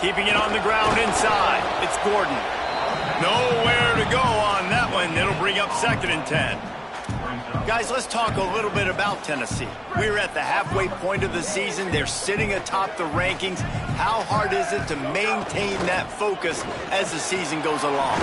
Keeping it on the ground inside. It's Gordon. Nowhere to go on that one. It'll bring up 2nd and 10. Guys, let's talk a little bit about Tennessee. We're at the halfway point of the season. They're sitting atop the rankings. How hard is it to maintain that focus as the season goes along?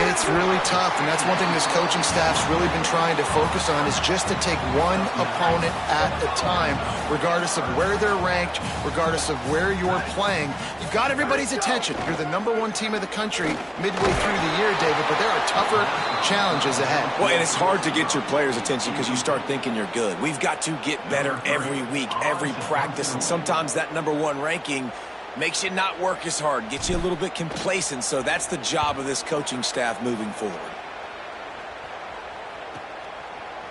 It's really tough, and that's one thing this coaching staff's really been trying to focus on is just to take one opponent at a time, regardless of where they're ranked, regardless of where you're playing. You've got everybody's attention. You're the #1 team of the country midway through the year, David, but there are tougher challenges ahead. Well, and it's hard to get your players' attention because you start thinking you're good. We've got to get better every week, every practice, and sometimes that #1 ranking makes you not work as hard, gets you a little bit complacent, so that's the job of this coaching staff moving forward.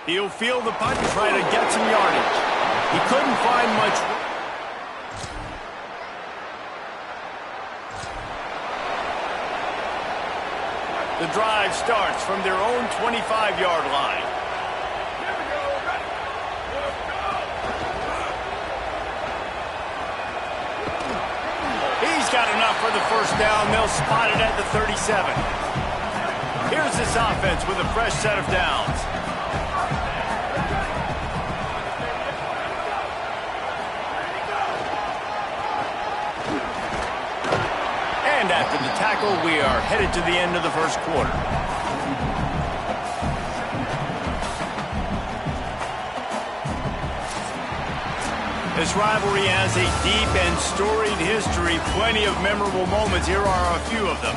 He'll field the punt and try to get some yardage. He couldn't find much. The drive starts from their own 25-yard line. He's got enough for the first down. They'll spot it at the 37. Here's this offense with a fresh set of downs. And after the tackle, we are headed to the end of the first quarter. This rivalry has a deep and storied history. Plenty of memorable moments. Here are a few of them.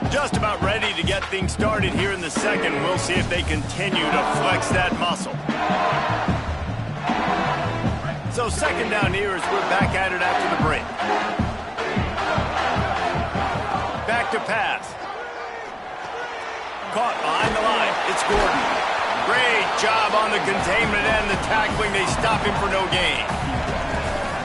Just about ready to get things started here in the second. We'll see if they continue to flex that muscle. So 2nd down here as we're back at it after the break. Back to pass. Caught behind the line. It's Gordon. Great job on the containment and the tackling. They stop him for no gain.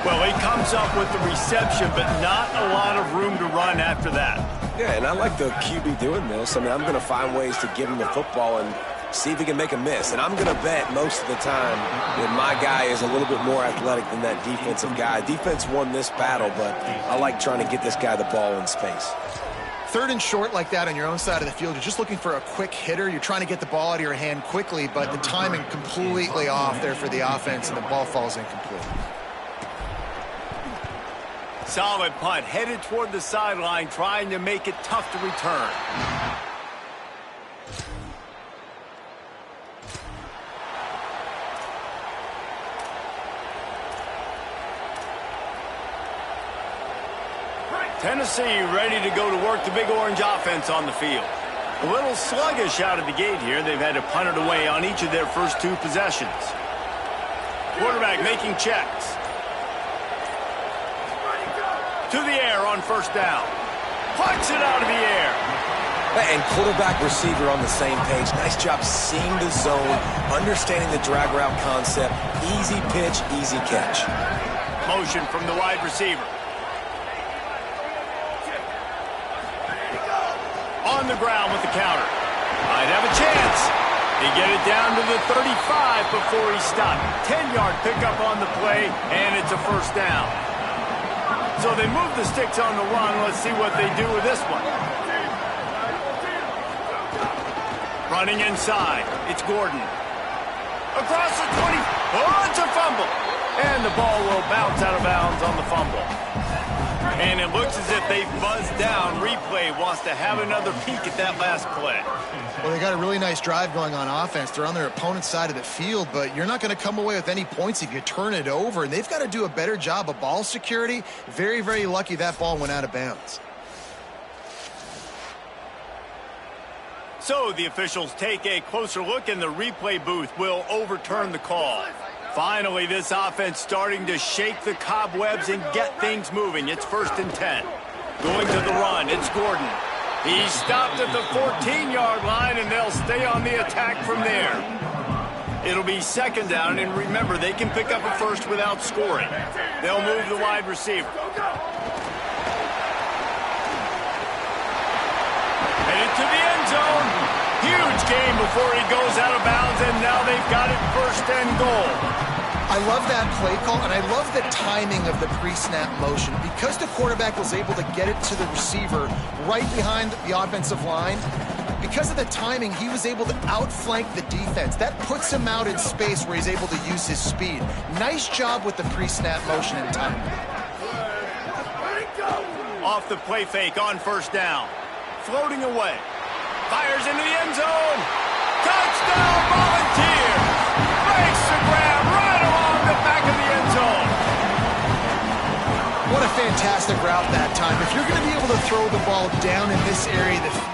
Well, he comes up with the reception, but not a lot of room to run after that. Yeah, and I like the QB doing this. I mean, I'm going to find ways to give him the football and see if he can make a miss. And I'm going to bet most of the time that my guy is a little bit more athletic than that defensive guy. Defense won this battle, but I like trying to get this guy the ball in space. 3rd and short like that on your own side of the field, you're just looking for a quick hitter. You're trying to get the ball out of your hand quickly, but the timing completely off there for the offense, and the ball falls incomplete. Solid punt, headed toward the sideline, trying to make it tough to return. Tennessee ready to go to work the Big Orange offense on the field. A little sluggish out of the gate here. They've had to punt it away on each of their first 2 possessions. Quarterback making checks. To the air on 1st down. Punts it out of the air. And quarterback receiver on the same page. Nice job seeing the zone, understanding the drag route concept. Easy pitch, easy catch. Motion from the wide receiver. On the ground with the counter. Might have a chance. They get it down to the 35 before he stopped. 10-yard pickup on the play, and it's a 1st down. So they move the sticks on the run. Let's see what they do with this one. Running inside. It's Gordon. Across the 20. Oh, it's a fumble. And the ball will bounce out of bounds on the fumble. And it looks as if they buzzed down. Replay wants to have another peek at that last play. Well, they got a really nice drive going on offense. They're on their opponent's side of the field, but you're not going to come away with any points if you turn it over. And they've got to do a better job of ball security. Very, very lucky that ball went out of bounds. So the officials take a closer look, and the replay booth will overturn the call. Finally, this offense starting to shake the cobwebs and get things moving. It's 1st and 10. Going to the run, it's Gordon. He stopped at the 14-yard line, and they'll stay on the attack from there. It'll be 2nd down, and remember, they can pick up a first without scoring. They'll move the wide receiver. Headed to the end zone. Huge gain before he goes out of bounds, and now they've got it first and goal. I love that play call, and I love the timing of the pre-snap motion. Because the quarterback was able to get it to the receiver right behind the offensive line, because of the timing, he was able to outflank the defense. That puts him out in space where he's able to use his speed. Nice job with the pre-snap motion and timing. Off the play fake on first down. Floating away. Fires into the end zone. Touchdown, Volunteers! Makes the grab right along the back of the end zone. What a fantastic route that time. If you're going to be able to throw the ball down in this area of the field.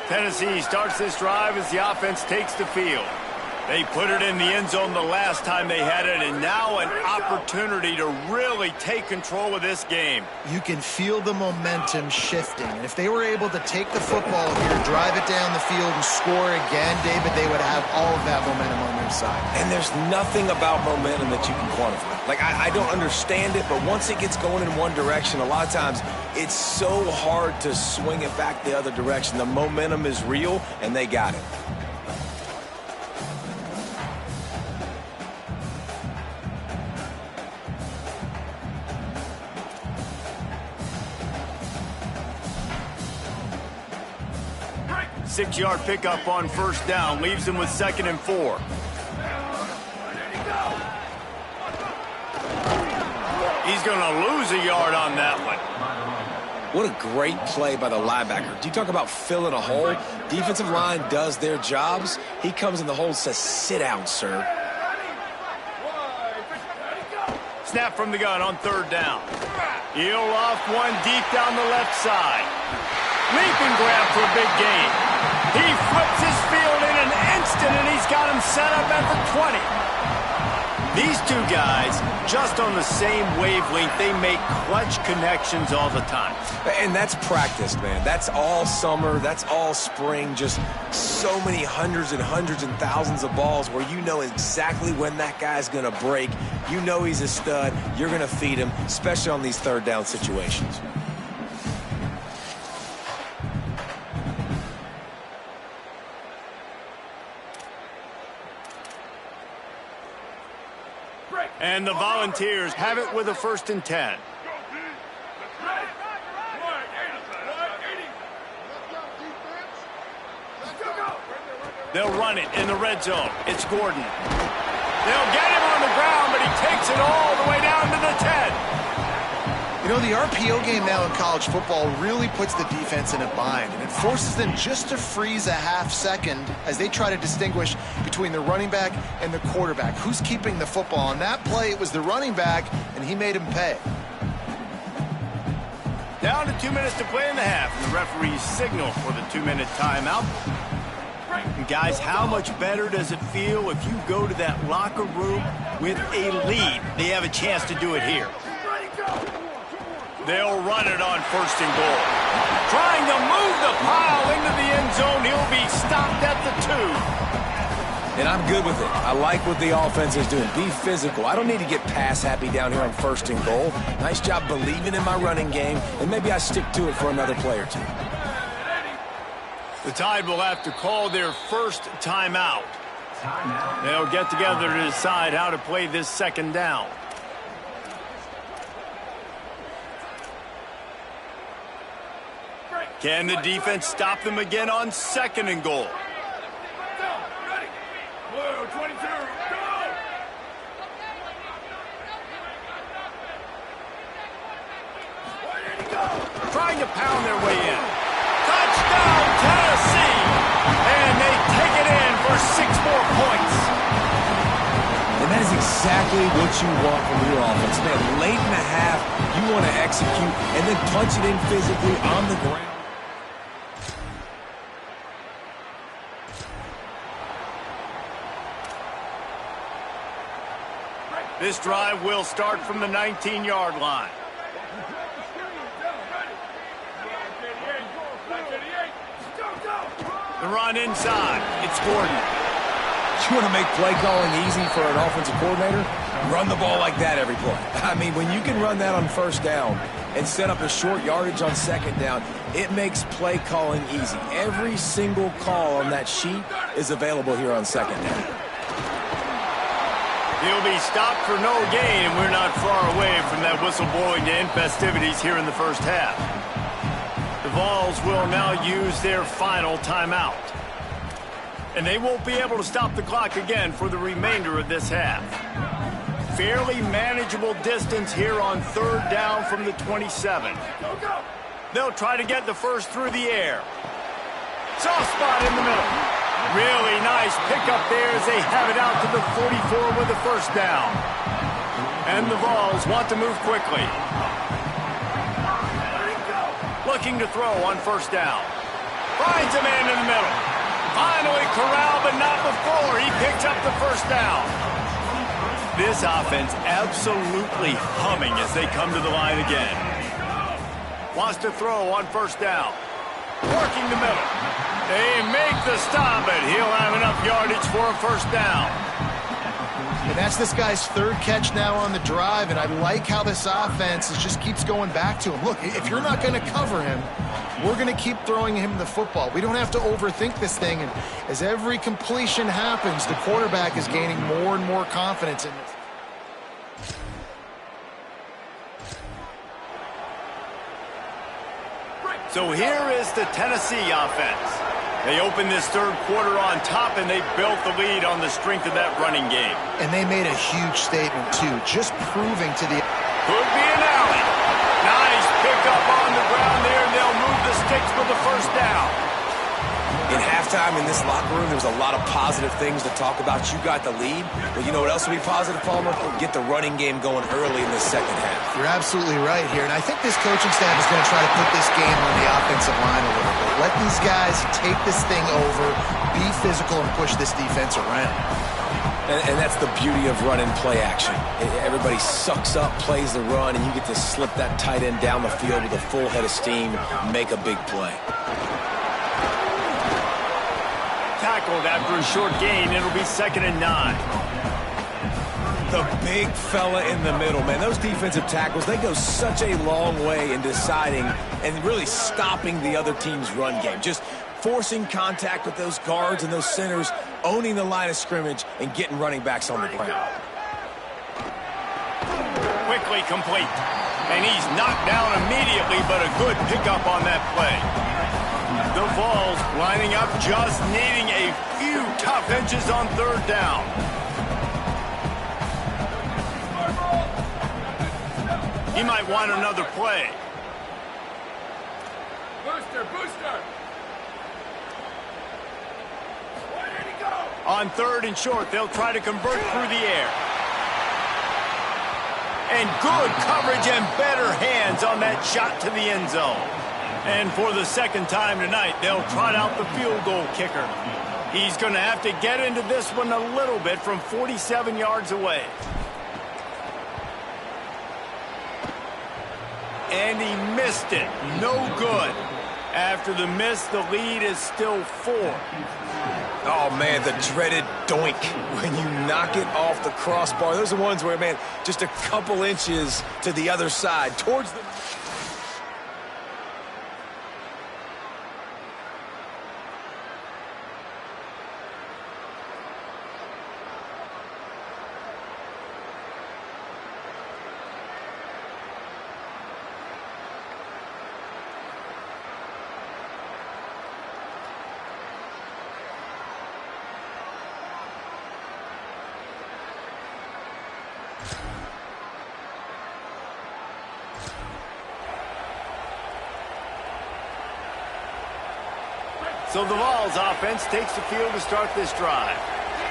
Tennessee starts this drive as the offense takes the field. They put it in the end zone the last time they had it, and now an opportunity to really take control of this game. You can feel the momentum shifting, and if they were able to take the football here, drive it down the field, and score again, David, they would have all of that momentum on their side. And there's nothing about momentum that you can quantify. Like, I don't understand it, but once it gets going in one direction, a lot of times it's so hard to swing it back the other direction. The momentum is real, and they got it. Six-yard pickup on first down leaves them with 2nd and 4. He's going to lose a yard on that one. What a great play by the linebacker. Do you talk about filling a hole? Defensive line does their jobs. He comes in the hole and says, sit down, sir. Snap from the gun on 3rd down. He'll off one deep down the left side. Leap and grab for a big gain. He flips his field in an instant, and he's got him set up at the 20. These two guys, just on the same wavelength, they make clutch connections all the time. And that's practice, man. That's all summer. That's all spring. Just so many hundreds and hundreds and thousands of balls where you know exactly when that guy's going to break. You know he's a stud. You're going to feed him, especially on these 3rd down situations. And the Volunteers have it with a 1st and 10. They'll run it in the red zone. It's Gordon. They'll get him on the ground, but he takes it all the way down to the 10. You know, the RPO game now in college football really puts the defense in a bind, and it forces them just to freeze a half second as they try to distinguish between the running back and the quarterback. Who's keeping the football? On that play, it was the running back, and he made him pay. Down to 2 minutes to play in the half, and the referees signal for the 2-minute timeout. And guys, how much better does it feel if you go to that locker room with a lead? They have a chance to do it here. They'll run it on 1st and goal. Trying to move the pile into the end zone. He'll be stopped at the 2. And I'm good with it. I like what the offense is doing. Be physical. I don't need to get pass happy down here on 1st and goal. Nice job believing in my running game, and maybe I stick to it for another play or two. The Tide will have to call their first timeout. They'll get together to decide how to play this 2nd down. Can the defense stop them again on 2nd and goal? Trying to pound their way in. Touchdown, Tennessee! And they take it in for 6 more points. And that is exactly what you want from your offense. Man, late in the half, you want to execute and then punch it in physically on the ground. This drive will start from the 19-yard line. The run inside. It's Gordon. You want to make play calling easy for an offensive coordinator? Run the ball like that every play. I mean, when you can run that on first down and set up a short yardage on second down, it makes play calling easy. Every single call on that sheet is available here on second down. He'll be stopped for no gain, and we're not far away from that whistle blowing to end festivities here in the first half. The Vols will now use their final timeout. And they won't be able to stop the clock again for the remainder of this half. Fairly manageable distance here on third down from the 27. They'll try to get the first through the air. Soft spot in the middle. Really nice pickup there as they have it out to the 44 with the first down. And the Vols want to move quickly. Looking to throw on first down. Finds a man in the middle. Finally corralled, but not before. He picks up the first down. This offense absolutely humming as they come to the line again. Wants to throw on first down. Working the middle. They make the stop, but he'll have enough yardage for a first down. And that's this guy's third catch now on the drive, and I like how this offense just keeps going back to him. Look, if you're not going to cover him, we're going to keep throwing him the football. We don't have to overthink this thing, and as every completion happens, the quarterback is gaining more and more confidence in this. So here is the Tennessee offense. They open this third quarter on top, and they built the lead on the strength of that running game. And they made a huge statement, too, just proving to the... Could be an alley. Nice pickup on the ground there, and they'll move the sticks for the first down. In halftime in this locker room, there was a lot of positive things to talk about. You got the lead. But you know what else will be positive, Palmer? Get the running game going early in the second half. You're absolutely right here. And I think this coaching staff is going to try to put this game on the offensive line a little bit. Let these guys take this thing over, be physical, and push this defense around. And that's the beauty of running play action. Everybody sucks up, plays the run, and you get to slip that tight end down the field with a full head of steam, make a big play. Tackled after a short gain. It'll be 2nd and 9. The big fella in the middle, man. Those defensive tackles, they go such a long way in deciding and really stopping the other team's run game. Just forcing contact with those guards and those centers, owning the line of scrimmage, and getting running backs on the ground. Quickly complete. And he's knocked down immediately, but a good pickup on that play. The Vols lining up, just needing a few tough inches on third down. He might want another play. Booster! Where did he go? On third and short, they'll try to convert through the air. And good coverage and better hands on that shot to the end zone. And for the second time tonight, they'll trot out the field goal kicker. He's going to have to get into this one a little bit from 47 yards away. And he missed it. No good. After the miss, the lead is still 4. Oh, man, the dreaded doink when you knock it off the crossbar. Those are the ones where, man, just a couple inches to the other side, towards the... So the Vols offense takes the field to start this drive.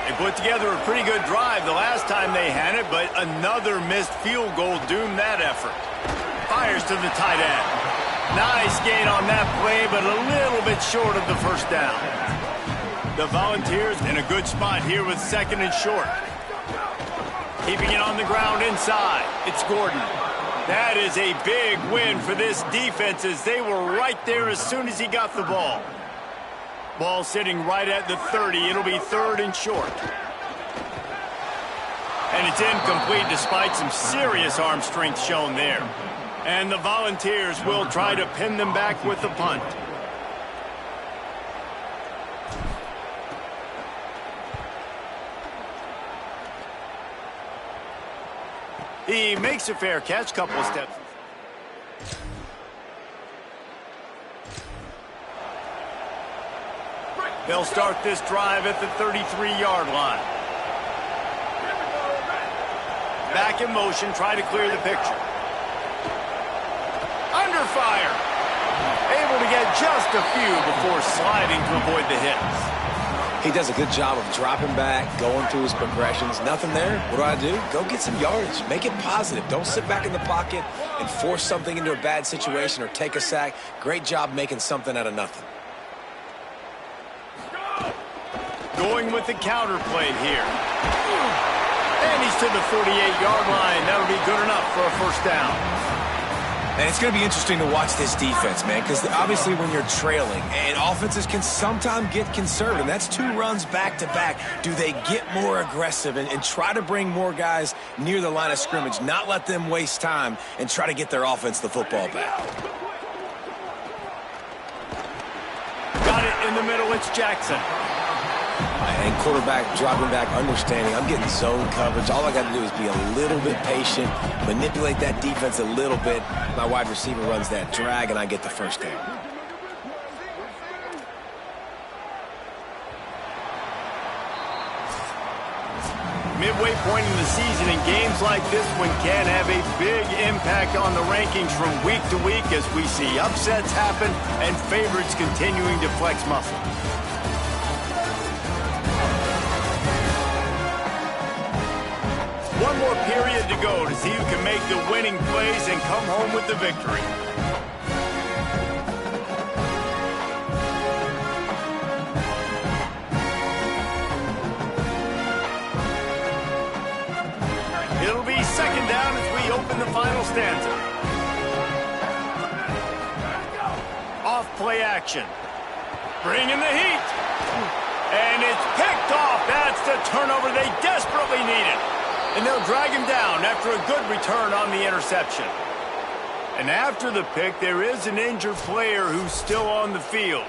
They put together a pretty good drive the last time they had it, but another missed field goal doomed that effort. Fires to the tight end. Nice gain on that play, but a little bit short of the first down. The Volunteers in a good spot here with 2nd and short. Keeping it on the ground inside. It's Gordon. That is a big win for this defense as they were right there as soon as he got the ball. Ball sitting right at the 30. It'll be 3rd and short. And it's incomplete despite some serious arm strength shown there. And the Volunteers will try to pin them back with the punt. He makes a fair catch, couple of steps. They'll start this drive at the 33-yard line. Back in motion, try to clear the picture. Under fire. Able to get just a few before sliding to avoid the hits. He does a good job of dropping back, going through his progressions. Nothing there. What do? Go get some yardage. Make it positive. Don't sit back in the pocket and force something into a bad situation or take a sack. Great job making something out of nothing. Going with the counter play here. And he's to the 48-yard line. That'll be good enough for a first down. And it's going to be interesting to watch this defense, man, because obviously when you're trailing, and offenses can sometimes get conservative. That's 2 runs back-to-back. Do they get more aggressive and try to bring more guys near the line of scrimmage, not let them waste time, and try to get their offense the football back? Got it in the middle. It's Jackson. And quarterback dropping back, understanding I'm getting zone coverage. All I got to do is be a little bit patient, manipulate that defense a little bit. My wide receiver runs that drag, and I get the first down. Midway point in the season, and games like this one can have a big impact on the rankings from week to week as we see upsets happen and favorites continuing to flex muscle. One more period to go to see who can make the winning plays and come home with the victory. It'll be second down as we open the final stanza. Off play action. Bringing the heat. And it's picked off. That's the turnover they desperately needed. And they'll drag him down after a good return on the interception. And after the pick, there is an injured player who's still on the field.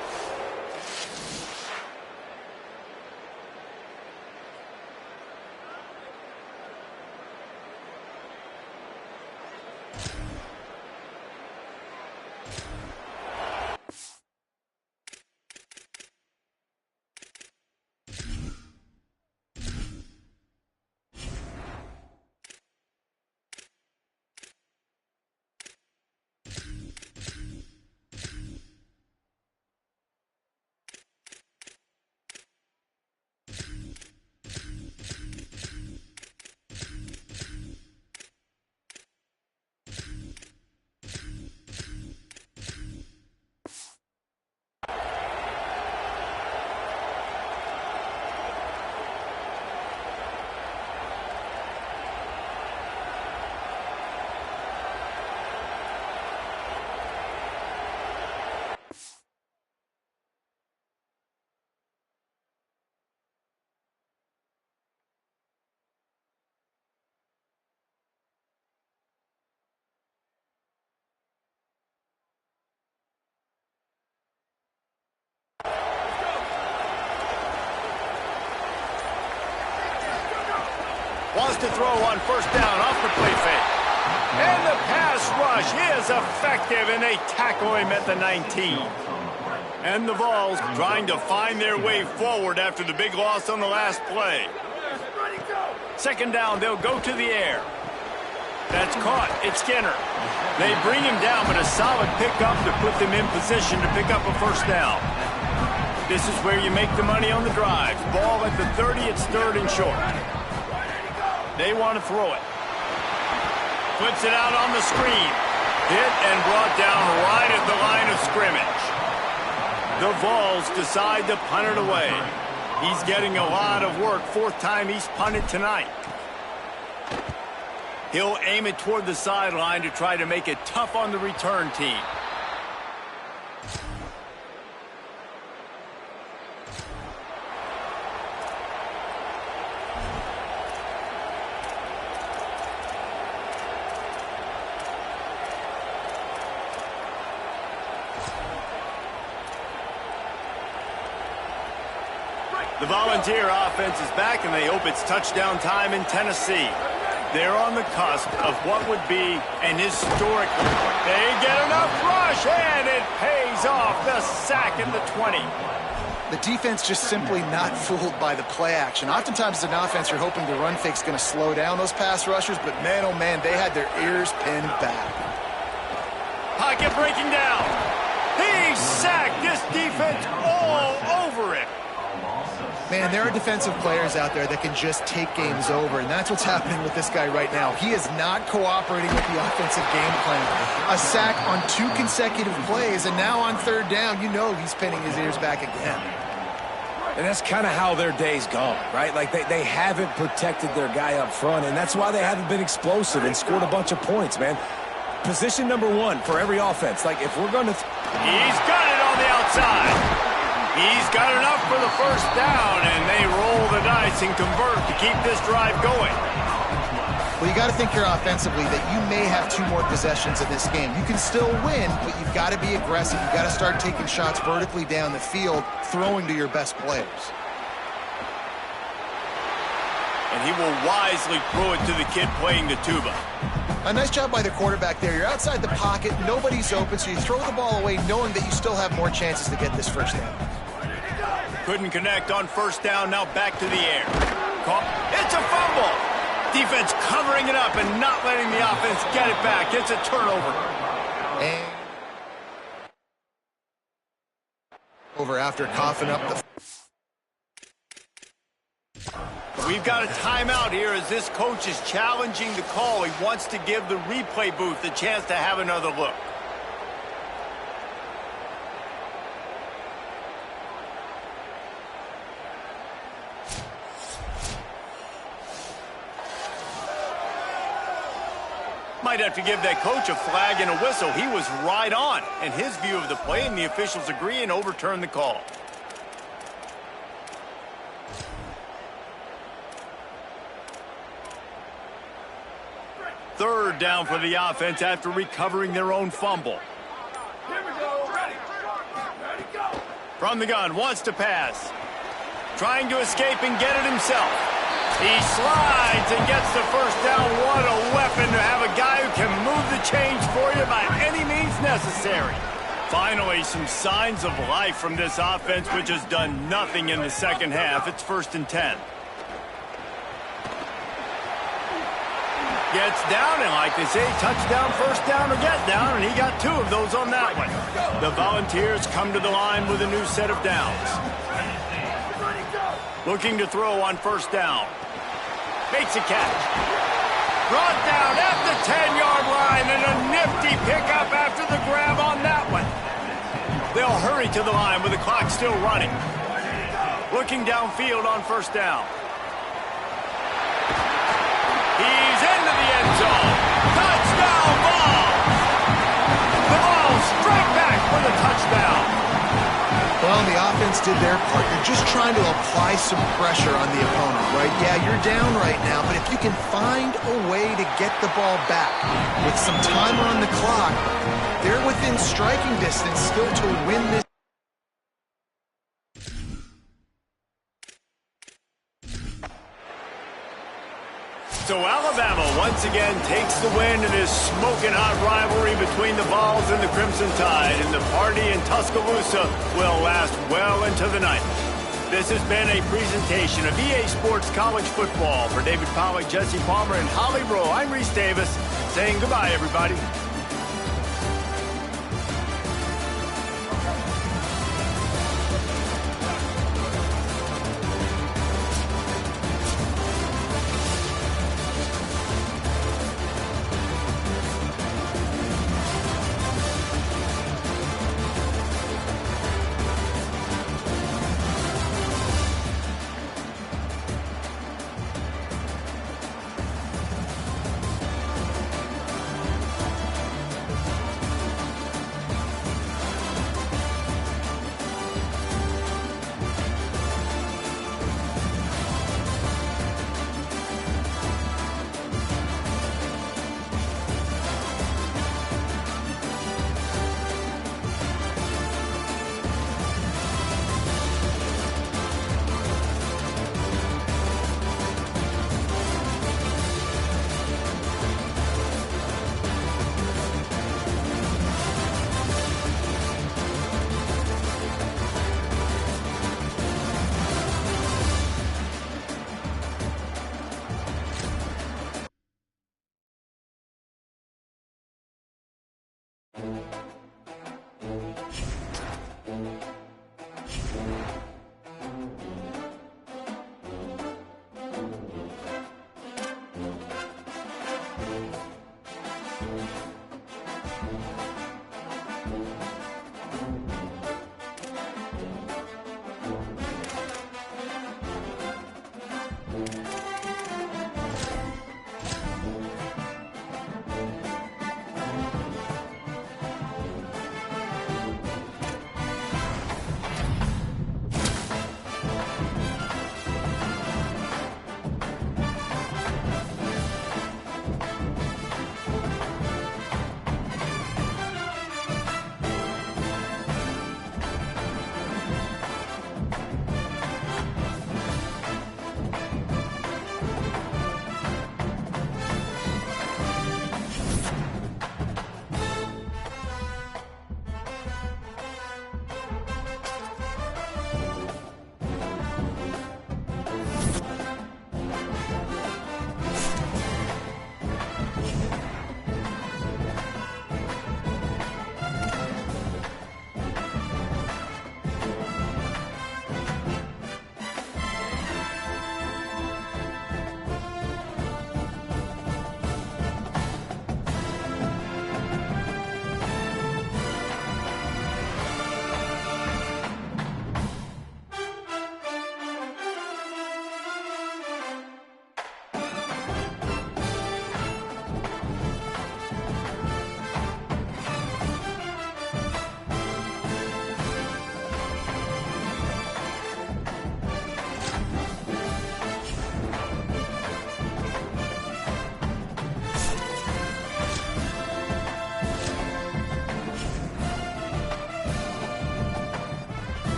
Wants to throw on first down off the play fake. And the pass rush is effective, and they tackle him at the 19. And the Vols trying to find their way forward after the big loss on the last play. Second down, they'll go to the air. That's caught. It's Skinner. They bring him down, but a solid pickup to put them in position to pick up a first down. This is where you make the money on the drive. Ball at the 30, it's third and short. They want to throw it. Flips it out on the screen. Hit and brought down right at the line of scrimmage. The Vols decide to punt it away. He's getting a lot of work. 4th time he's punted tonight. He'll aim it toward the sideline to try to make it tough on the return team. The Volunteer offense is back, and they hope it's touchdown time in Tennessee. They're on the cusp of what would be an historic. They get enough rush, and it pays off. The sack at the 20. The defense just simply not fooled by the play action. Oftentimes as an offense, you're hoping the run fake's going to slow down those pass rushers, but man, oh man, they had their ears pinned back. Pocket breaking down. He sacked. This defense all over it. Man, there are defensive players out there that can just take games over, and that's what's happening with this guy right now. He is not cooperating with the offensive game plan. A sack on 2 consecutive plays, and now on 3rd down, you know he's pinning his ears back again. And that's kind of how their day's gone, right? Like, they haven't protected their guy up front, and that's why they haven't been explosive and scored a bunch of points, man. Position number 1 for every offense. Like, if we're going to... He's got it on the outside. He's got enough for the 1st down, and they roll the dice and convert to keep this drive going. Well, you got to think here offensively that you may have 2 more possessions in this game. You can still win, but you've got to be aggressive. You've got to start taking shots vertically down the field, throwing to your best players. And he will wisely throw it to the kid playing the tuba. A nice job by the quarterback there. You're outside the pocket, nobody's open, so you throw the ball away knowing that you still have more chances to get this 1st down. Couldn't connect on 1st down, now back to the air. It's a fumble! Defense covering it up and not letting the offense get it back. It's a turnover. And over after coughing up the... We've got a timeout here as this coach is challenging the call. He wants to give the replay booth a chance to have another look. Might have to give that coach a flag and a whistle. He was right on in his view of the play, and the officials agree and overturn the call. Third down for the offense after recovering their own fumble. Here we go. Ready. Ready, go. From the gun, wants to pass. Trying to escape and get it himself. He slides and gets the 1st down. What a weapon to have a guy who can move the chains for you by any means necessary. Finally, some signs of life from this offense, which has done nothing in the 2nd half. It's 1st and 10. Gets down, and like they say, touchdown, 1st down, or get down, and he got 2 of those on that one. The Volunteers come to the line with a new set of downs. Looking to throw on 1st down. Makes a catch. Brought down at the 10-yard line, and a nifty pickup after the grab on that one. They'll hurry to the line with the clock still running. Looking downfield on 1st down. He's into the end zone. Touchdown ball. The ball straight back for the touchdown. Well, the offense did their part. You're just trying to apply some pressure on the opponent, right? Yeah, you're down right now, but if you can find a way to get the ball back with some time on the clock, they're within striking distance still to win this. So Alabama once again takes the win in this smoking hot rivalry between the Vols and the Crimson Tide, and the party in Tuscaloosa will last well into the night. This has been a presentation of EA Sports College Football. For David Pollack, Jesse Palmer, and Holly Rowe, I'm Reese Davis, saying goodbye, everybody.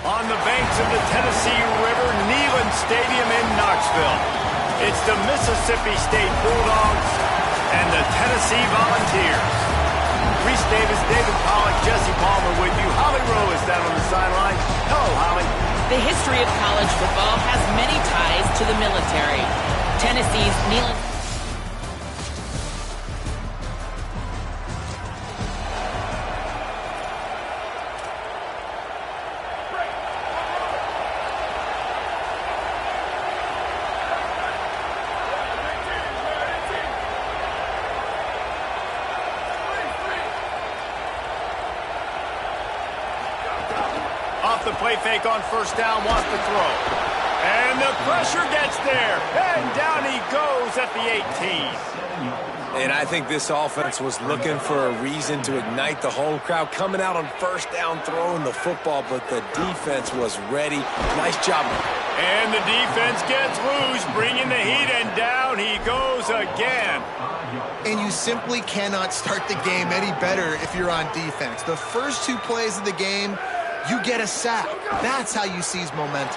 On the banks of the Tennessee River, Neyland Stadium in Knoxville. It's the Mississippi State Bulldogs and the Tennessee Volunteers. Reese Davis, David Pollack, Jesse Palmer with you. Holly Rowe is down on the sideline. Hello, Holly. The history of college football has many ties to the military. Tennessee's Neyland... Off the play fake on first down, wants to throw. And the pressure gets there. And down he goes at the 18. And I think this offense was looking for a reason to ignite the home crowd, coming out on first down, throwing the football, but the defense was ready. Nice job. And the defense gets loose, bringing the heat, and down he goes again. And you simply cannot start the game any better if you're on defense. The first two plays of the game, you get a sack. That's how you seize momentum.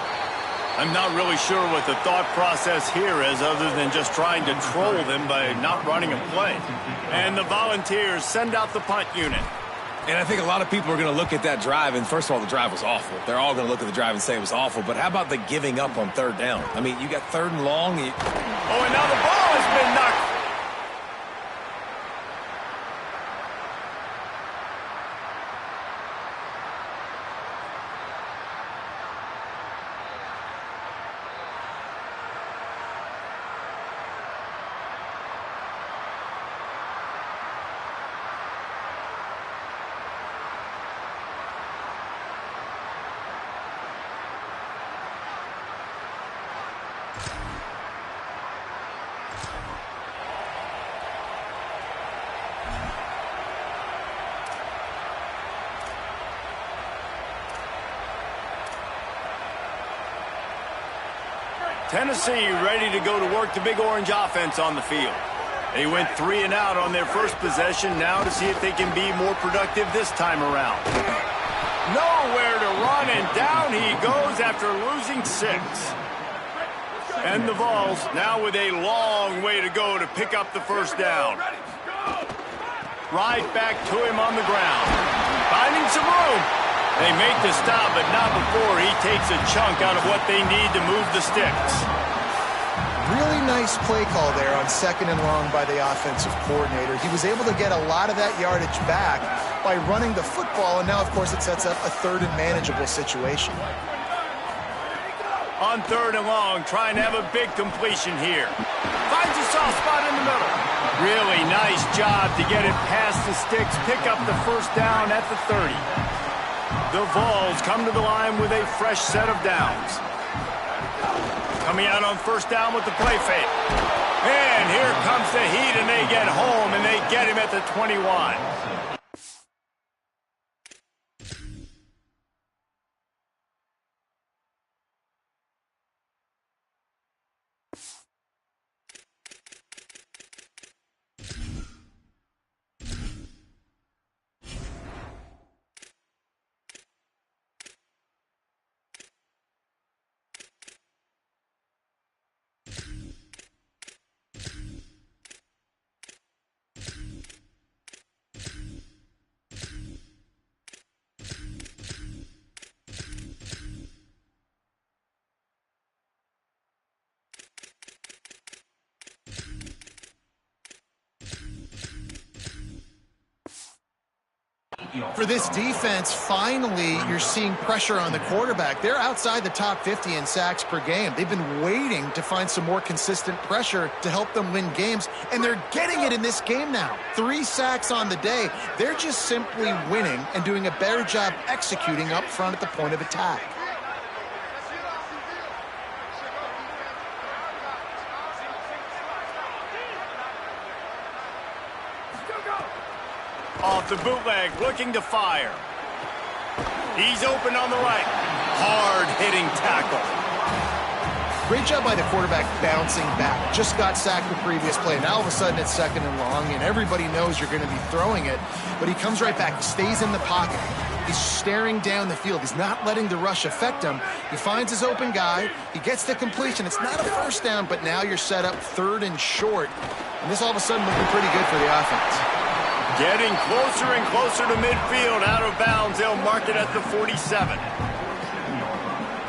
I'm not really sure what the thought process here is other than just trying to troll them by not running a play. And the Volunteers send out the punt unit. And I think a lot of people are going to look at that drive, and first of all, the drive was awful. They're all going to look at the drive and say it was awful, but how about the giving up on third down? I mean, you got third and long. Oh, and now the ball has been knocked. Tennessee ready to go to work the Big Orange offense on the field. They went 3 and out on their first possession. Now to see if they can be more productive this time around. Nowhere to run, and down he goes after losing 6. And the Vols now with a long way to go to pick up the first down. Right back to him on the ground. Finding some room. They make the stop, but not before he takes a chunk out of what they need to move the sticks. Really nice play call there on 2nd and long by the offensive coordinator. He was able to get a lot of that yardage back by running the football, and now, of course, it sets up a 3rd and manageable situation. On 3rd and long, trying to have a big completion here. Finds a soft spot in the middle. Really nice job to get it past the sticks, pick up the first down at the 30. The Vols come to the line with a fresh set of downs. Coming out on first down with the play fake. And here comes the heat, and they get home, and they get him at the 21. For this defense, finally, you're seeing pressure on the quarterback. They're outside the top 50 in sacks per game. They've been waiting to find some more consistent pressure to help them win games, and they're getting it in this game now. 3 sacks on the day. They're just simply winning and doing a better job executing up front at the point of attack. Off the bootleg, looking to fire. He's open on the right. Hard-hitting tackle. Great job by the quarterback bouncing back. Just got sacked the previous play. Now all of a sudden it's 2nd and long, and everybody knows you're going to be throwing it. But he comes right back. He stays in the pocket. He's staring down the field. He's not letting the rush affect him. He finds his open guy. He gets the completion. It's not a first down, but now you're set up 3rd and short. And this all of a sudden looking pretty good for the offense. Getting closer and closer to midfield. Out of bounds. They'll mark it at the 47.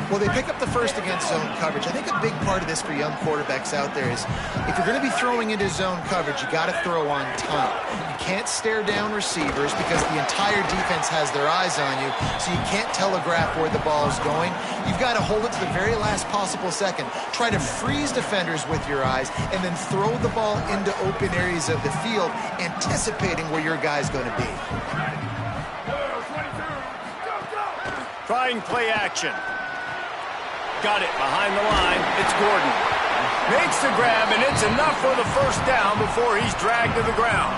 Well, they pick up the first against zone coverage. I think a big part of this for young quarterbacks out there is if you're going to be throwing into zone coverage, you got to throw on time. You can't stare down receivers because the entire defense has their eyes on you, so you can't telegraph where the ball is going. You've got to hold it to the very last possible second. Try to freeze defenders with your eyes and then throw the ball into open areas of the field, anticipating where your guy's going to be. Trying play action. Got it behind the line. It's Gordon. Makes the grab, and it's enough for the first down before he's dragged to the ground.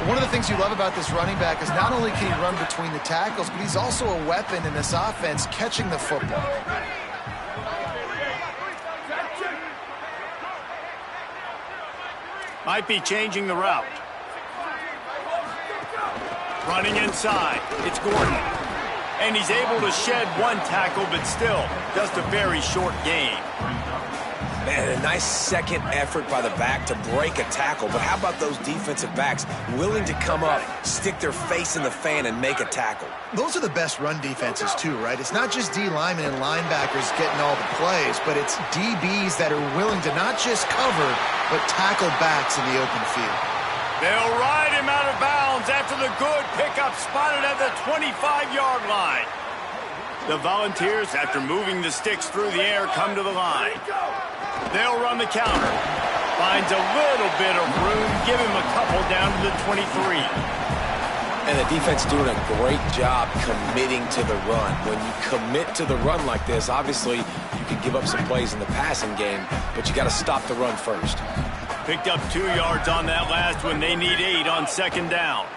One of the things you love about this running back is not only can he run between the tackles, but he's also a weapon in this offense catching the football. Might be changing the route. Running inside. It's Gordon. And he's able to shed 1 tackle, but still just a very short gain. Man, a nice second effort by the back to break a tackle. But how about those defensive backs willing to come up, stick their face in the fan, and make a tackle? Those are the best run defenses, too, right? It's not just D linemen and linebackers getting all the plays, but it's DBs that are willing to not just cover, but tackle backs in the open field. They'll ride him out of bounds after the good pickup spotted at the 25-yard line. The Volunteers, after moving the sticks through the air, come to the line. They'll run the counter. Finds a little bit of room. Give him a couple down to the 23. And the defense doing a great job committing to the run. When you commit to the run like this, obviously you can give up some plays in the passing game, but you got to stop the run first. Picked up 2 yards on that last one. They need 8 on 2nd down.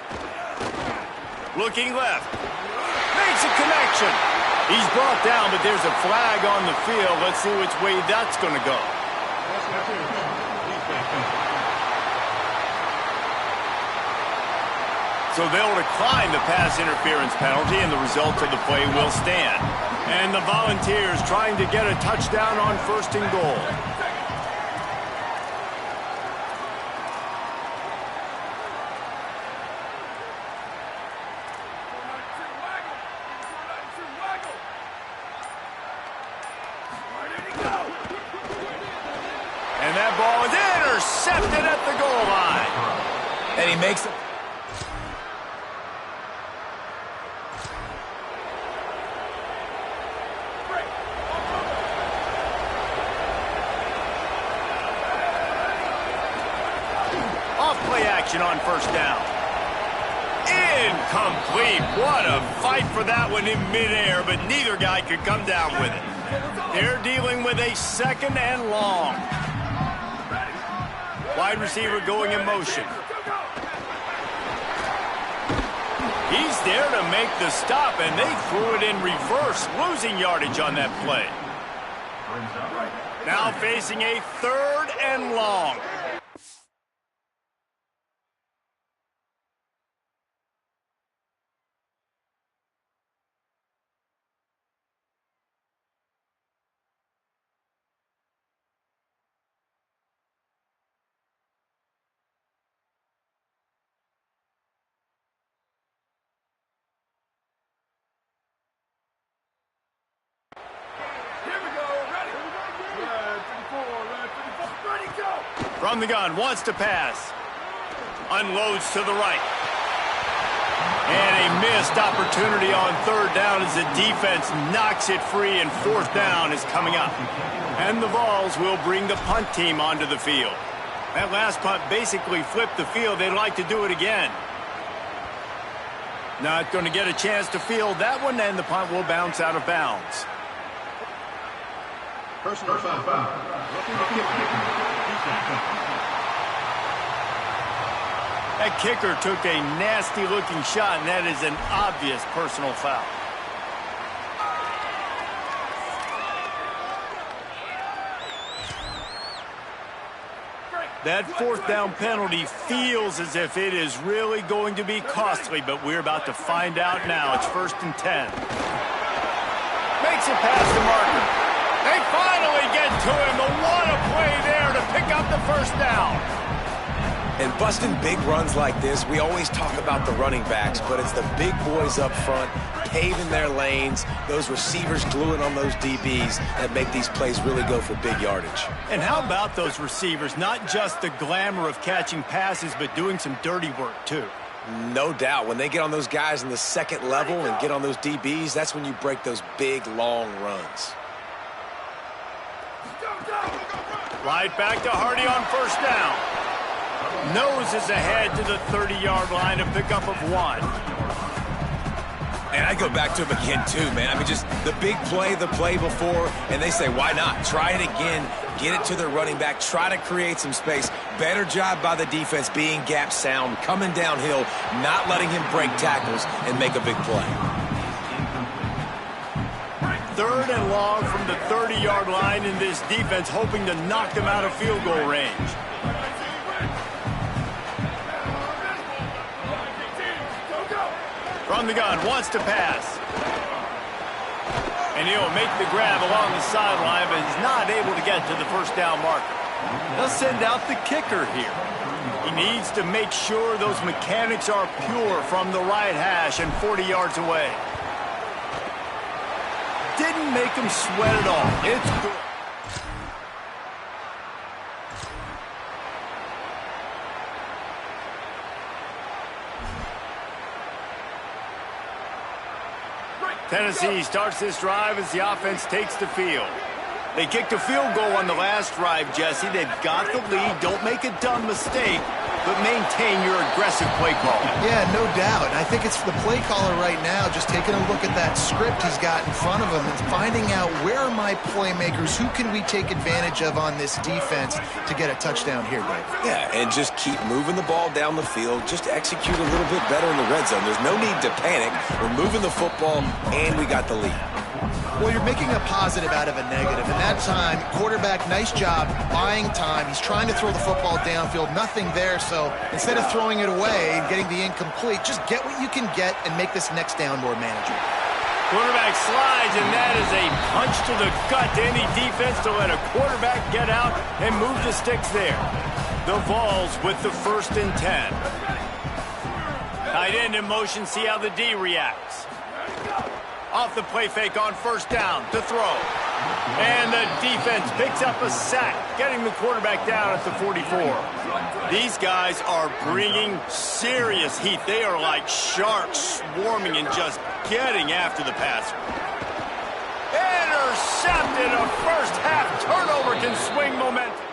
Looking left. Makes a connection. He's brought down, but there's a flag on the field. Let's see which way that's going to go. So they'll decline the pass interference penalty, and the result of the play will stand. And the Volunteers trying to get a touchdown on 1st and goal. And that ball is intercepted at the goal line. And he makes it. Off-play action on 1st down. Incomplete. What a fight for that one in midair, but neither guy could come down with it. They're dealing with a 2nd and long. Wide receiver going in motion. He's there to make the stop, and they threw it in reverse, losing yardage on that play. Now facing a 3rd and long. From the gun, wants to pass. Unloads to the right. And a missed opportunity on 3rd down as the defense knocks it free, and 4th down is coming up. And the Vols will bring the punt team onto the field. That last punt basically flipped the field. They'd like to do it again. Not going to get a chance to field that one, and the punt will bounce out of bounds. Personal foul. That kicker took a nasty-looking shot, and that is an obvious personal foul. That 4th down penalty feels as if it is really going to be costly, but we're about to find out now. It's 1st and 10. Makes it past the marker. They finally get to him. The what a play there to pick up the 1st down. And busting big runs like this, we always talk about the running backs, but it's the big boys up front, paving their lanes, those receivers gluing on those DBs that make these plays really go for big yardage. And how about those receivers? Not just the glamour of catching passes, but doing some dirty work, too. No doubt. When they get on those guys in the 2nd level and get on those DBs, that's when you break those big, long runs. Right back to Hardy on 1st down. Noses ahead to the 30-yard line, a pickup of 1. And I go back to him again, too, man. I mean, just the big play, the play before, and they say, why not? Try it again, get it to their running back, try to create some space. Better job by the defense being gap sound, coming downhill, not letting him break tackles and make a big play. 3rd and long from the 30-yard line, in this defense hoping to knock them out of field goal range. From the gun, wants to pass. And he'll make the grab along the sideline, but is not able to get to the 1st down marker. They'll send out the kicker here. He needs to make sure those mechanics are pure from the right hash and 40 yards away. Didn't make him sweat at all. It's good. Tennessee starts this drive as the offense takes the field. They kicked a field goal on the last drive, Jesse. They've got the lead. Don't make a dumb mistake, but maintain your aggressive play call. Yeah, no doubt. I think it's the play caller right now just taking a look at that script he's got in front of him and finding out where are my playmakers, who can we take advantage of on this defense to get a touchdown here, Dave. Yeah, and just keep moving the ball down the field. Just execute a little bit better in the red zone. There's no need to panic. We're moving the football, and we got the lead. Well, you're making a positive out of a negative. And that time, quarterback, nice job buying time. He's trying to throw the football downfield. Nothing there. So instead of throwing it away and getting the incomplete, just get what you can get and make this next down more manageable. Quarterback slides, and that is a punch to the gut to any defense to let a quarterback get out and move the sticks there. The Vols with the 1st and 10. Tight end in motion, see how the D reacts. Off the play fake on 1st down to throw. And the defense picks up a sack, getting the quarterback down at the 44. These guys are bringing serious heat. They are like sharks swarming and just getting after the passer. Intercepted. A first half turnover can swing momentum.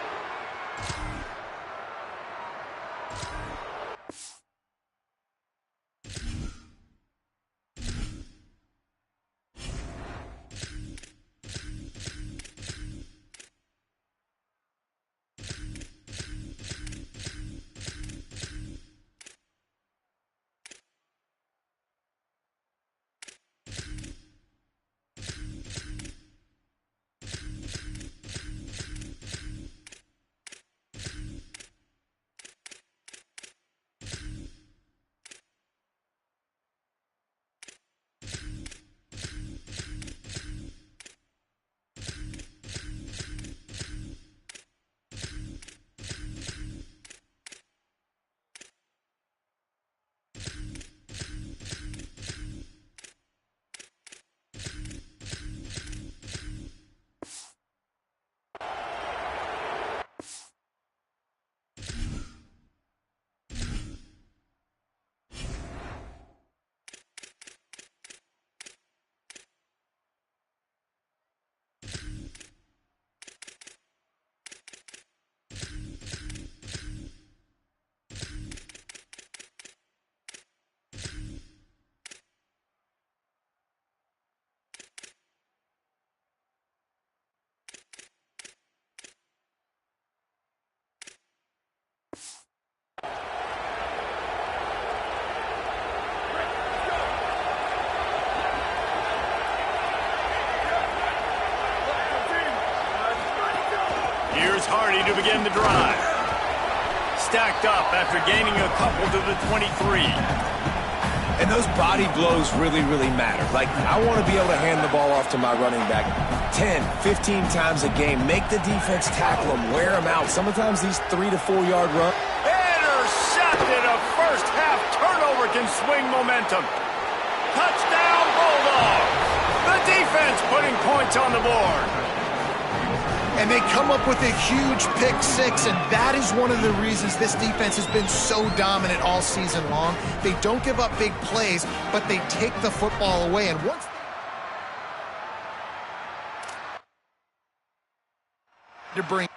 Here's Hardy to begin the drive. Stacked up after gaining a couple to the 23. And those body blows really, really matter. Like, I want to be able to hand the ball off to my running back 10, 15 times a game. Make the defense tackle them, wear them out. Sometimes these 3 to 4 yard runs. Intercepted. A first half turnover can swing momentum. Touchdown Bulldogs. The defense putting points on the board. And they come up with a huge pick six, and that is one of the reasons this defense has been so dominant all season long. They don't give up big plays, but they take the football away. And once to bring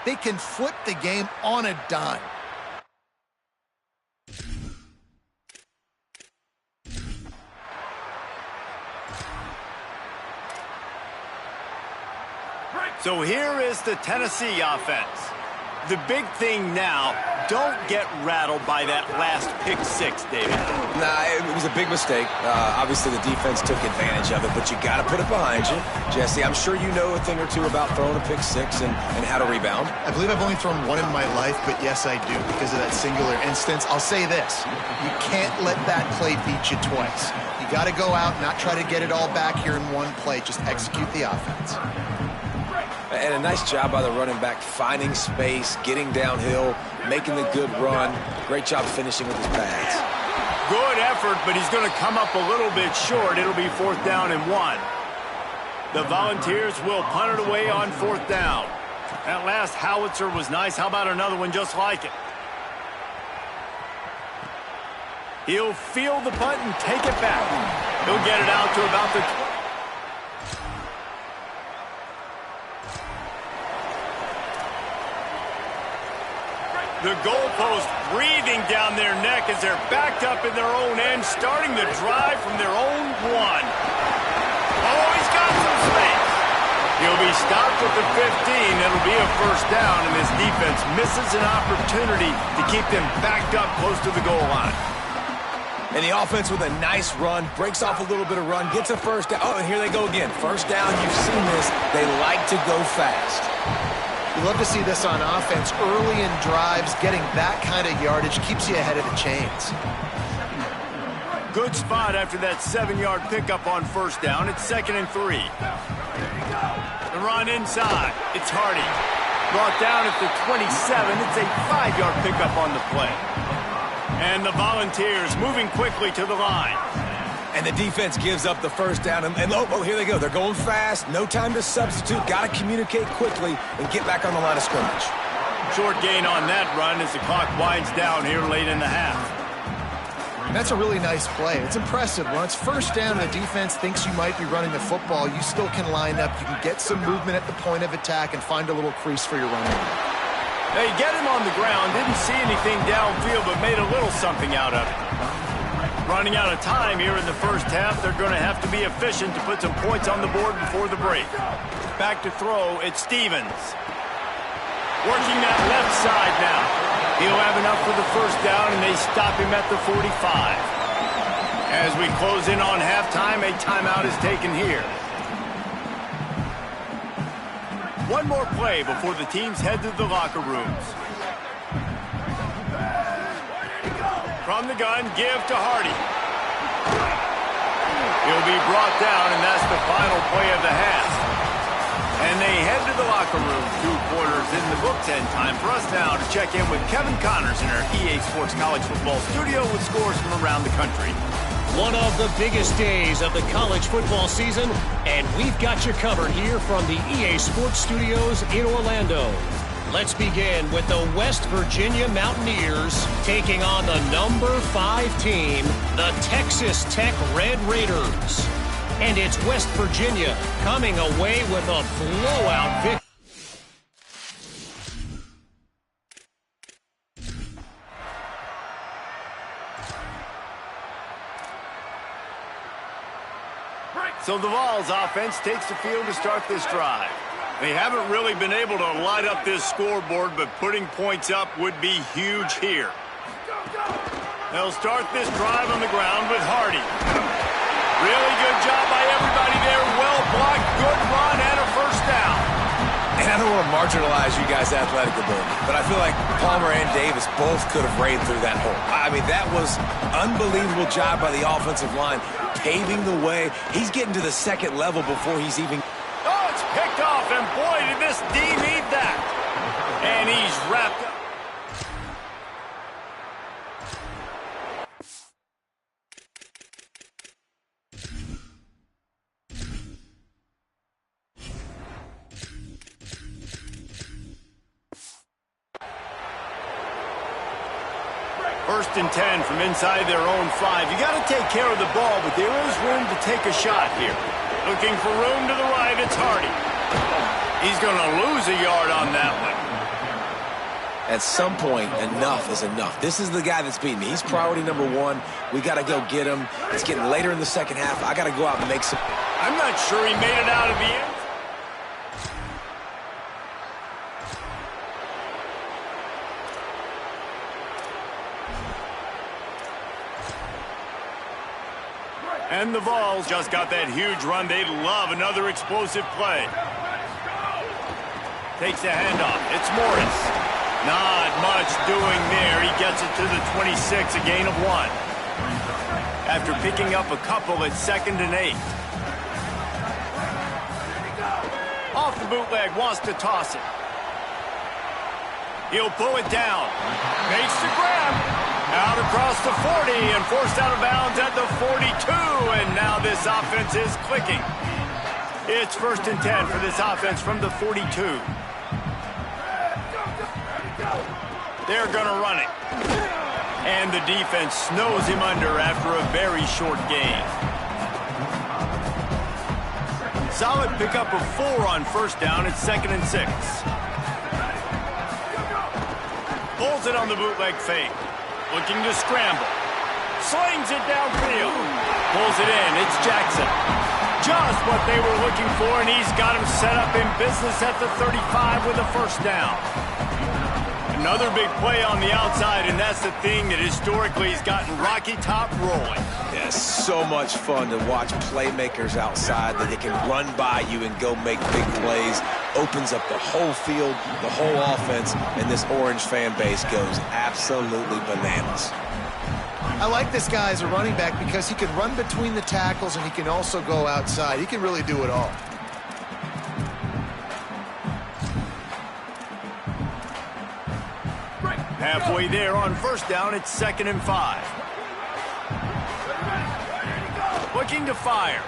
they can flip the game on a dime. So here is the Tennessee offense. The big thing now, don't get rattled by that last pick six, David. Nah, it was a big mistake. Obviously, the defense took advantage of it, but you got to put it behind you. Jesse, I'm sure you know a thing or two about throwing a pick six and how to rebound. I believe I've only thrown one in my life, but yes, I do because of that singular instance. I'll say this. You can't let that play beat you twice. You got to go out, not try to get it all back here in one play. Just execute the offense. And a nice job by the running back, finding space, getting downhill, making the good run. Great job finishing with his pads. Good effort, but he's going to come up a little bit short. It'll be 4th down and 1. The Volunteers will punt it away on 4th down. That last howitzer was nice. How about another one just like it? He'll field the punt and take it back. He'll get it out to about the 20. The goalpost breathing down their neck as they're backed up in their own end, starting the drive from their own 1. Oh, he's got some space. He'll be stopped at the 15. It'll be a 1st down, and this defense misses an opportunity to keep them backed up close to the goal line. And the offense with a nice run, breaks off a little bit of run, gets a 1st down. Oh, and here they go again. 1st down, you've seen this. They like to go fast. You love to see this on offense. Early in drives, getting that kind of yardage keeps you ahead of the chains. Good spot after that 7-yard pickup on 1st down. It's 2nd and 3. The run inside. It's Hardy. Brought down at the 27. It's a 5-yard pickup on the play. And the Volunteers moving quickly to the line. And the defense gives up the 1st down. And oh, here they go. They're going fast. No time to substitute. Got to communicate quickly and get back on the line of scrimmage. Short gain on that run as the clock winds down here late in the half. That's a really nice play. It's impressive. When it's 1st down and the defense thinks you might be running the football, you still can line up. You can get some movement at the point of attack and find a little crease for your running. They get him on the ground. Didn't see anything downfield, but made a little something out of it. Running out of time here in the 1st half. They're going to have to be efficient to put some points on the board before the break. Back to throw, it's Stevens. Working that left side now. He'll have enough for the 1st down, and they stop him at the 45. As we close in on halftime, a timeout is taken here. One more play before the teams head to the locker rooms. From the gun, give to Hardy. He'll be brought down, and that's the final play of the half. And they head to the locker room. 2 quarters in the books, and time for us now to check in with Kevin Connors in our EA Sports College Football Studio with scores from around the country. One of the biggest days of the college football season, and we've got you covered here from the EA Sports Studios in Orlando. Let's begin with the West Virginia Mountaineers taking on the number 5 team, the Texas Tech Red Raiders. And it's West Virginia coming away with a blowout victory. So the Vols offense takes the field to start this drive. They haven't really been able to light up this scoreboard, but putting points up would be huge here. They'll start this drive on the ground with Hardy. Really good job by everybody there. Well blocked, good run, and a 1st down. And I don't want to marginalize you guys' athletic ability, but I feel like Palmer and Davis both could have ran through that hole. I mean, that was unbelievable job by the offensive line, paving the way. He's getting to the 2nd level before he's even... Oh, it's picked off, and boy, did this D need that. And he's wrapped up. First and 10 from inside their own 5. You got to take care of the ball, but there is room to take a shot here. Looking for room to the right, it's Hardy. He's going to lose a yard on that one. At some point, enough is enough. This is the guy that's beating me. He's priority number 1. We got to go get him. It's getting later in the 2nd half. I got to go out and make some... I'm not sure he made it out of the end. And the Vols just got that huge run. They'd love another explosive play. Takes a handoff. It's Morris. Not much doing there. He gets it to the 26, a gain of 1. After picking up a couple at 2nd and 8. Off the bootleg, wants to toss it. He'll pull it down. Makes the grab. Out across the 40 and forced out of bounds at the 42. And now this offense is clicking. It's 1st and 10 for this offense from the 42. They're going to run it. And the defense snows him under after a very short gain. Solid pickup of 4 on 1st down. It's 2nd and 6. Pulls it on the bootleg fake. Looking to scramble. Slings it downfield. Pulls it in. It's Jackson. Just what they were looking for, and he's got him set up in business at the 35 with a 1st down. Another big play on the outside, and that's the thing that historically has gotten Rocky Top rolling. Yeah, so much fun to watch playmakers outside that they can run by you and go make big plays. Opens up the whole field, the whole offense, and this Orange fan base goes absolutely bananas. I like this guy as a running back because he can run between the tackles and he can also go outside. He can really do it all. Halfway there on 1st down, it's 2nd and 5. Looking to fire.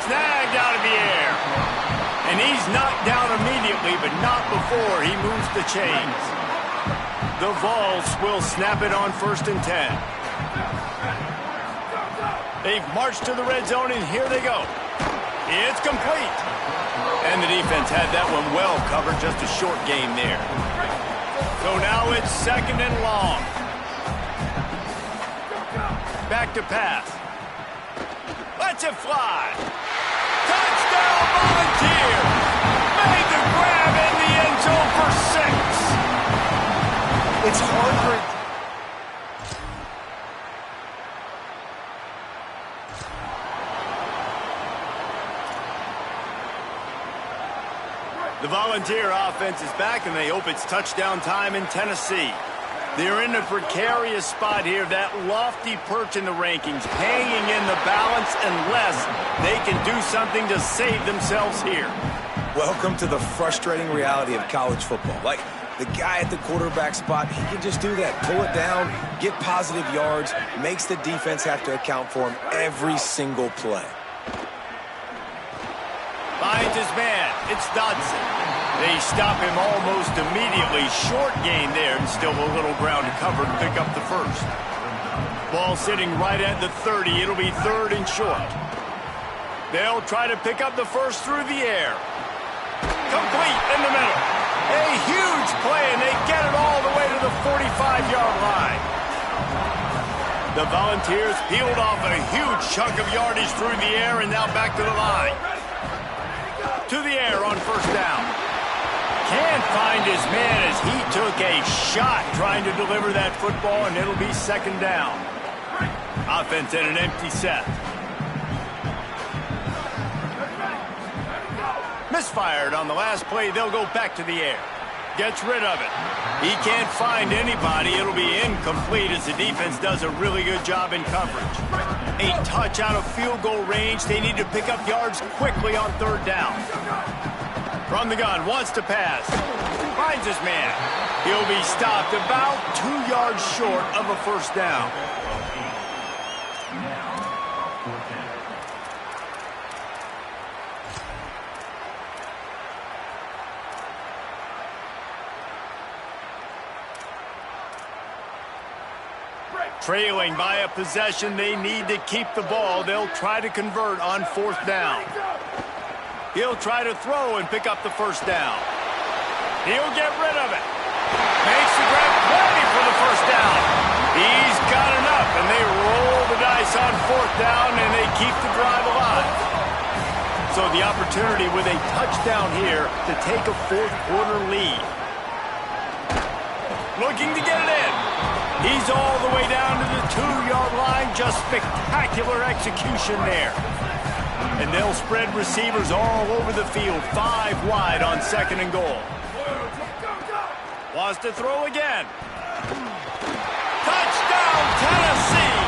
Snagged out of the air. And he's knocked down immediately, but not before he moves the chains. The Vols will snap it on 1st and 10. They've marched to the red zone, and here they go. It's complete. And the defense had that one well covered, just a short game there. So now it's 2nd and long. Back to pass. Lets it fly. Touchdown Volunteer. Made the grab in the end zone for 6. It's hard for... The Volunteer offense is back, and they hope it's touchdown time in Tennessee. They're in a precarious spot here, that lofty perch in the rankings, hanging in the balance unless they can do something to save themselves here. Welcome to the frustrating reality of college football. Like, the guy at the quarterback spot, he can just do that. Pull it down, get positive yards, makes the defense have to account for him every single play. Finds his man. It's Dodson. They stop him almost immediately. Short gain there, and still a little ground to cover to pick up the 1st. Ball sitting right at the 30. It'll be 3rd and short. They'll try to pick up the 1st through the air. Complete in the middle. A huge play, and they get it all the way to the 45-yard line. The Volunteers peeled off a huge chunk of yardage through the air, and now back to the line. To the air on 1st down. Can't find his man as he took a shot trying to deliver that football, and it'll be 2nd down. Offense in an empty set. Misfired on the last play. They'll go back to the air. Gets rid of it. He can't find anybody. It'll be incomplete as the defense does a really good job in coverage. A touch out of field goal range. They need to pick up yards quickly on 3rd down. From the gun, wants to pass. Finds his man. He'll be stopped about 2 yards short of a 1st down. Trailing by a possession, they need to keep the ball. They'll try to convert on 4th down. He'll try to throw and pick up the 1st down. He'll get rid of it. Makes the grab, plenty for the 1st down. He's got enough, and they roll the dice on 4th down, and they keep the drive alive. So the opportunity with a touchdown here to take a 4th quarter lead. Looking to get it in. He's all the way down to the 2-yard line. Just spectacular execution there. And they'll spread receivers all over the field. 5 wide on 2nd and goal. Wants to throw again. Touchdown, Tennessee!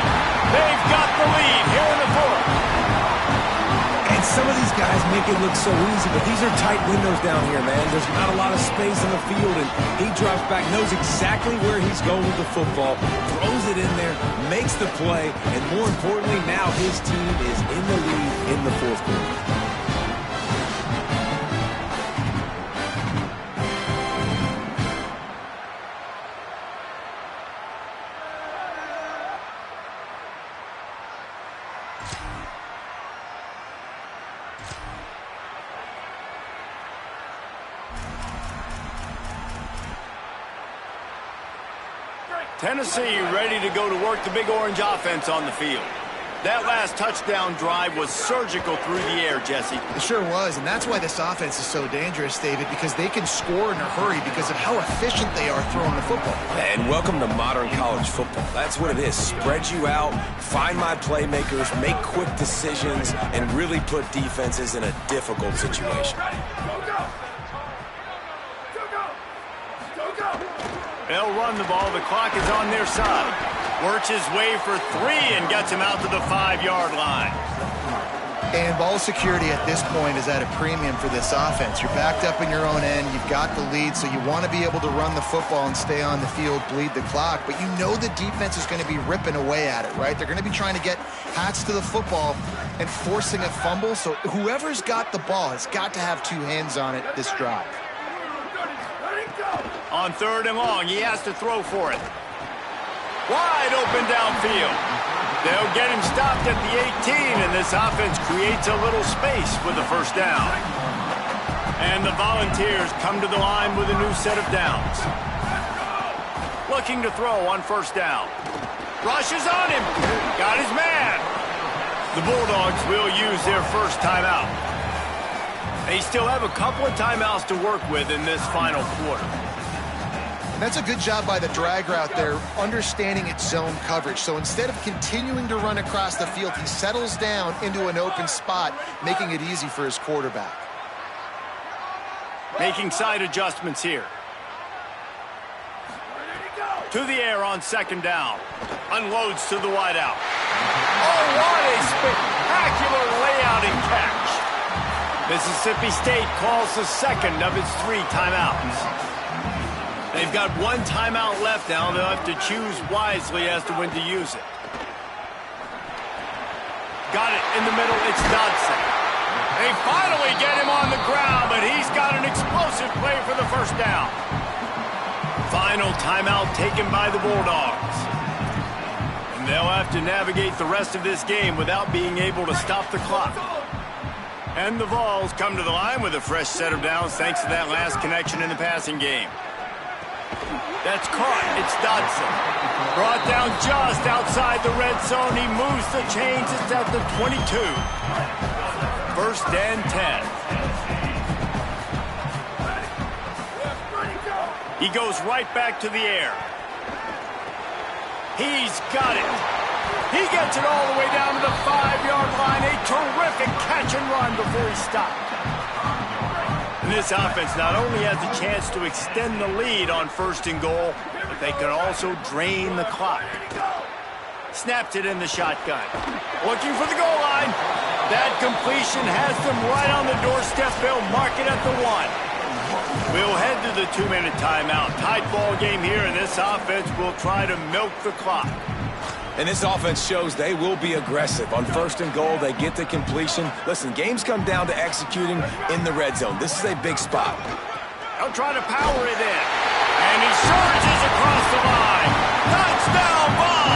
They've got the lead here in the 4th. And some of these guys make it look so easy, but these are tight windows down here, man. There's not a lot of space in the field, and he drops back, knows exactly where he's going with the football, throws it in there, makes the play, and more importantly, now his team is in the lead in the fourth quarter. Tennessee ready to go to work the Big Orange offense on the field. That last touchdown drive was surgical through the air, Jesse. It sure was, and that's why this offense is so dangerous, David, because they can score in a hurry because of how efficient they are throwing the football. And welcome to modern college football. That's what it is. Spread you out, find my playmakers, make quick decisions, and really put defenses in a difficult situation. They'll run the ball. The clock is on their side. Works his way for 3 and gets him out to the 5-yard line. And ball security at this point is at a premium for this offense. You're backed up in your own end. You've got the lead, so you want to be able to run the football and stay on the field, bleed the clock. But you know the defense is going to be ripping away at it, right? They're going to be trying to get hats to the football and forcing a fumble. So whoever's got the ball has got to have 2 hands on it this drive. On 3rd and long, he has to throw for it. Wide open downfield. They'll get him stopped at the 18, and this offense creates a little space for the first down. And the Volunteers come to the line with a new set of downs. Looking to throw on 1st down. Rushes on him. Got his man. The Bulldogs will use their first timeout. They still have a couple of timeouts to work with in this final quarter. That's a good job by the drag route there, understanding its zone coverage. So instead of continuing to run across the field, he settles down into an open spot, making it easy for his quarterback. Making side adjustments here. To the air on 2nd down. Unloads to the wideout. Oh, what a spectacular layout and catch. Mississippi State calls the 2nd of its 3 timeouts. They've got 1 timeout left now. They'll have to choose wisely as to when to use it. Got it in the middle. It's Dodson. They finally get him on the ground, but he's got an explosive play for the 1st down. Final timeout taken by the Bulldogs. And they'll have to navigate the rest of this game without being able to stop the clock. And the Vols come to the line with a fresh set of downs thanks to that last connection in the passing game. That's caught. It's Dodson. Brought down just outside the red zone. He moves the chains. It's at the 22. 1st and 10. He goes right back to the air. He's got it. He gets it all the way down to the 5-yard line. A terrific catch and run before he stopped. And this offense not only has a chance to extend the lead on 1st and goal, but they can also drain the clock. Snapped it in the shotgun. Looking for the goal line. That completion has them right on the doorstep. They'll mark it at the 1. We'll head to the 2-minute timeout. Tight ball game here, and this offense will try to milk the clock. And this offense shows they will be aggressive. On 1st and goal, they get the completion. Listen, games come down to executing in the red zone. This is a big spot. They'll try to power it in. And he surges across the line. Touchdown ball!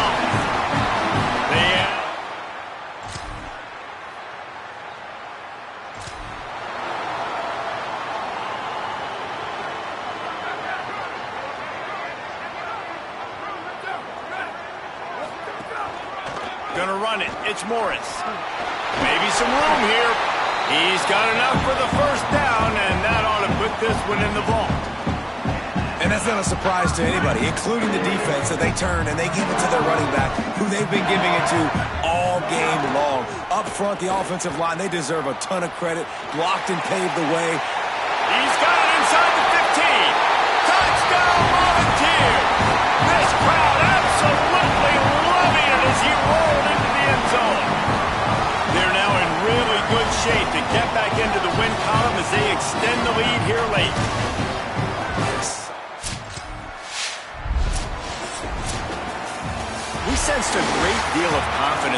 Gonna run it. It's Morris. Maybe some room here. He's got enough for the 1st down, and that ought to put this one in the vault. And that's not a surprise to anybody, including the defense, that they turn and they give it to their running back, who they've been giving it to all game long. Up front, the offensive line, they deserve a ton of credit. Blocked and paved the way. He's got it inside the 15. Touchdown, Volunteers! This crowd absolutely loving it as he rolled into the end zone. They're now in really good shape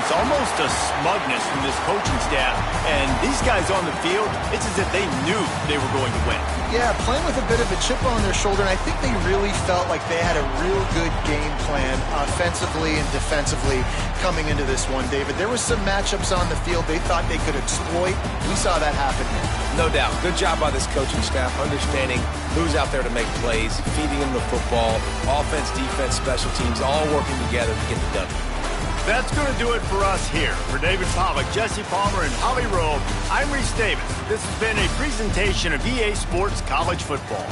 confidence, almost a smugness from this coaching staff. And these guys on the field, it's as if they knew they were going to win. Yeah, playing with a bit of a chip on their shoulder, and I think they really felt like they had a real good game plan offensively and defensively coming into this one, David. There was some matchups on the field they thought they could exploit. We saw that happen here. No doubt. Good job by this coaching staff, understanding who's out there to make plays, feeding them the football, offense, defense, special teams, all working together to get the W. That's going to do it for us here. For David Pollack, Jesse Palmer, and Holly Rowe, I'm Reese Davis. This has been a presentation of EA Sports College Football.